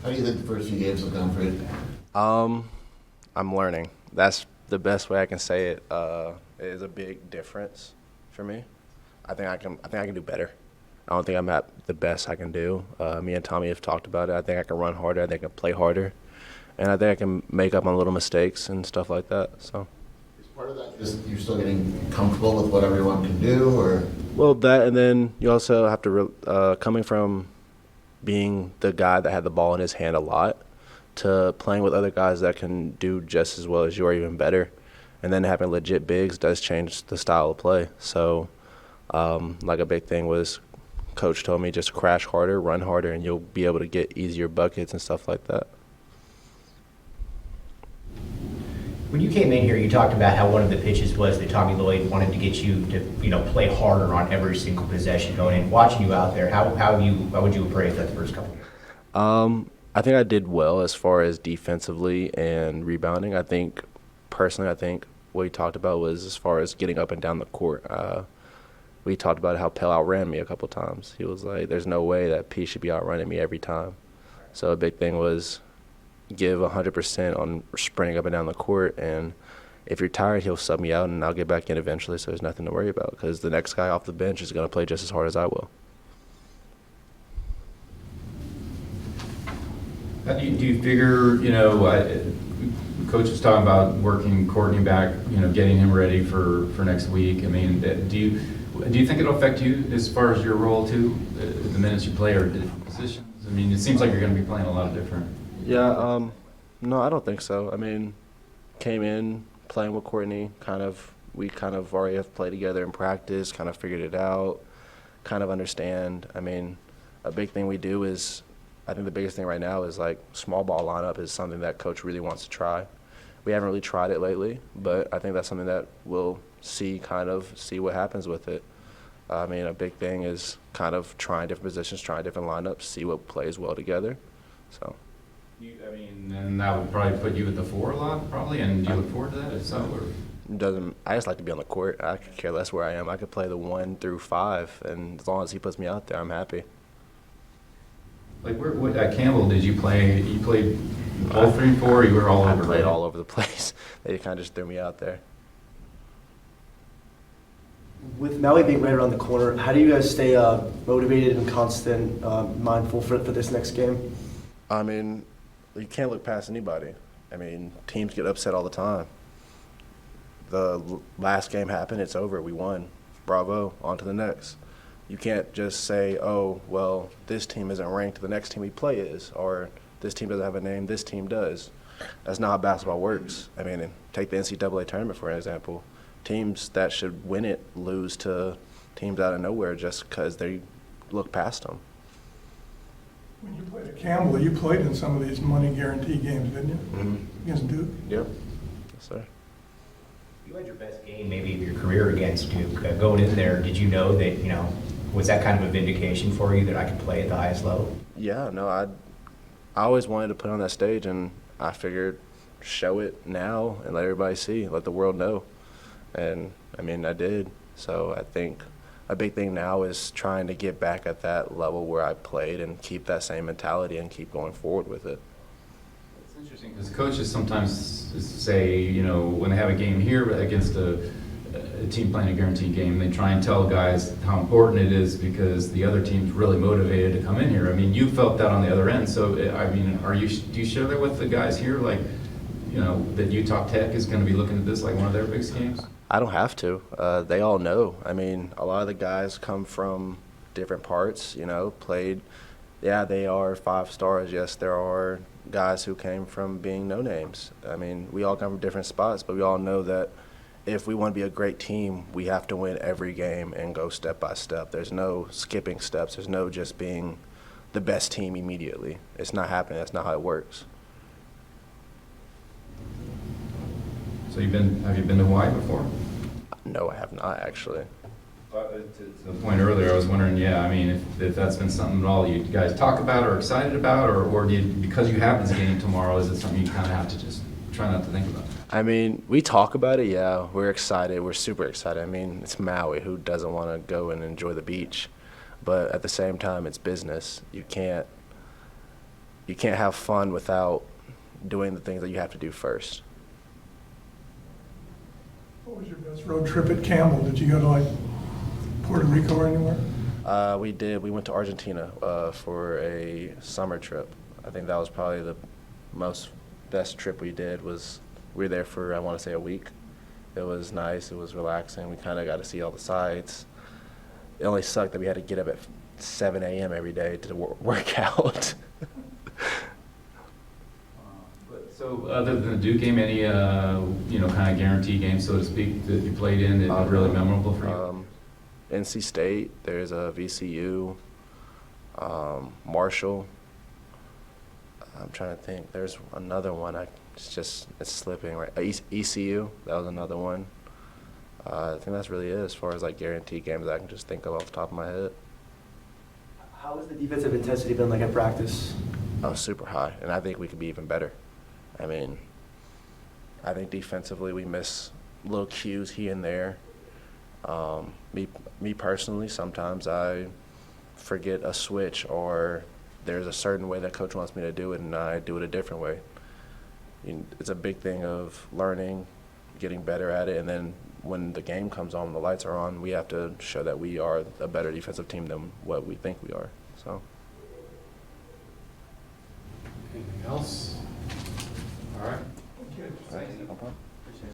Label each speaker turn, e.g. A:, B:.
A: How do you think the first few games have gone for you?
B: I'm learning. That's the best way I can say it. It is a big difference for me. I think I can do better. I don't think I'm at the best I can do. Me and Tommy have talked about it. I think I can run harder. I think I can play harder, and I think I can make up on little mistakes and stuff like that. So,
A: Is part of that just you're still getting comfortable with what everyone can do, or
B: well, that and then you also have to coming from being the guy that had the ball in his hand a lot to playing with other guys that can do just as well as you or even better, and then having legit bigs does change the style of play. So, like a big thing was, coach told me just crash harder, run harder, and you'll be able to get easier buckets and stuff like that.
C: When you came in here, you talked about how one of the pitches was that Tommy Lloyd wanted to get you to, play harder on every single possession going in. Watching you out there, how would you appraise that the first couple of years?
B: I think I did well as far as defensively and rebounding. I think what he talked about was as far as getting up and down the court. We talked about how Pell outran me a couple times. He was like, there's no way that P should be outrunning me every time. So a big thing was give 100% on sprinting up and down the court, and if you're tired, he'll sub me out, and I'll get back in eventually, so there's nothing to worry about because the next guy off the bench is going to play just as hard as I will.
D: Do you figure, coach was talking about working Courtney back, getting him ready for next week. I mean, do you think it'll affect you as far as your role too, the minutes you play or different positions? I mean, it seems like you're going to be playing a lot of different.
B: Yeah, no, I don't think so. I mean, came in playing with Courtney, we kind of already have played together in practice, kind of figured it out, kind of understand. I mean, a big thing we do is, I think the biggest thing right now is like small ball lineup is something that coach really wants to try. We haven't really tried it lately, but I think that's something that we'll see what happens with it. I mean, a big thing is kind of trying different positions, trying different lineups, see what plays well together. So.
D: And that would probably put you at the 4 a lot, probably, and do you look forward to that? If so, or?
B: I just like to be on the court. I could care less where I am. I could play the 1 through 5, and as long as he puts me out there, I'm happy.
D: Like, what at Campbell did you play? You played both 3 and 4. You were all over.
B: I played all over the place. They kind of just threw me out there.
E: With Maui being right around the corner, how do you guys stay motivated and constant, mindful for this next game?
B: I mean, you can't look past anybody. I mean, teams get upset all the time. The last game happened, it's over, we won. Bravo, on to the next. You can't just say, oh, well, this team isn't ranked, the next team we play is, or this team doesn't have a name, this team does. That's not how basketball works. I mean, take the NCAA tournament, for example. Teams that should win it lose to teams out of nowhere just because they look past them.
F: When you played at Campbell, you played in some of these money guarantee games, didn't you?
B: Mm-hmm.
F: Against Duke?
B: Yep. Yes, sir.
C: You had your best game maybe of your career against Duke. Going in there, did you know that, was that kind of a vindication for you that I could play at the highest level?
B: Yeah, no, I always wanted to put on that stage, and I figured show it now and let everybody see, let the world know. And, I mean, I did. So I think a big thing now is trying to get back at that level where I played and keep that same mentality and keep going forward with it.
D: It's interesting because coaches sometimes say, when they have a game here against a team playing a guaranteed game, they try and tell guys how important it is because the other team's really motivated to come in here. I mean, you felt that on the other end. So, I mean, do you share that with the guys here, like, that Utah Tech is going to be looking at this like one of their biggest games?
B: I don't have to. They all know. I mean, a lot of the guys come from different parts, played. Yeah, they are 5 stars. Yes, there are guys who came from being no names. I mean, we all come from different spots, but we all know that if we want to be a great team, we have to win every game and go step by step. There's no skipping steps. There's no just being the best team immediately. It's not happening. That's not how it works.
D: So have you been to Hawaii before?
B: No, I have not actually.
D: To the point earlier, I was wondering, if that's been something at all you guys talk about or excited about, or do you, because you have this game tomorrow, is it something you kind of have to just try not to think about?
B: I mean, we talk about it, yeah. We're excited. We're super excited. I mean, it's Maui. Who doesn't want to go and enjoy the beach? But at the same time, it's business. You can't you can't have fun without doing the things that you have to do first.
F: What was your best road trip at Campbell? Did you go to like Puerto Rico or anywhere?
B: We did. We went to Argentina for a summer trip. I think that was probably the best trip we did. We were there for, I want to say, a week. It was nice. It was relaxing. We kind of got to see all the sights. It only sucked that we had to get up at 7 a.m. every day to work out.
D: So other than the Duke game, any, kind of guarantee games, so to speak, that you played in that were really memorable for you?
B: NC State, there's a VCU, Marshall. I'm trying to think. There's another one. It's slipping right. ECU, that was another one. I think that's really it as far as like guaranteed games that I can just think of off the top of my head.
E: How has the defensive intensity been like at practice?
B: Oh, super high, and I think we could be even better. I mean, I think defensively we miss little cues here and there. Me personally, sometimes I forget a switch or there's a certain way that coach wants me to do it and I do it a different way. It's a big thing of learning, getting better at it, and then when the game comes on, the lights are on, we have to show that we are a better defensive team than what we think we are. So.
G: Anything else? All right.
F: Okay.
B: No problem.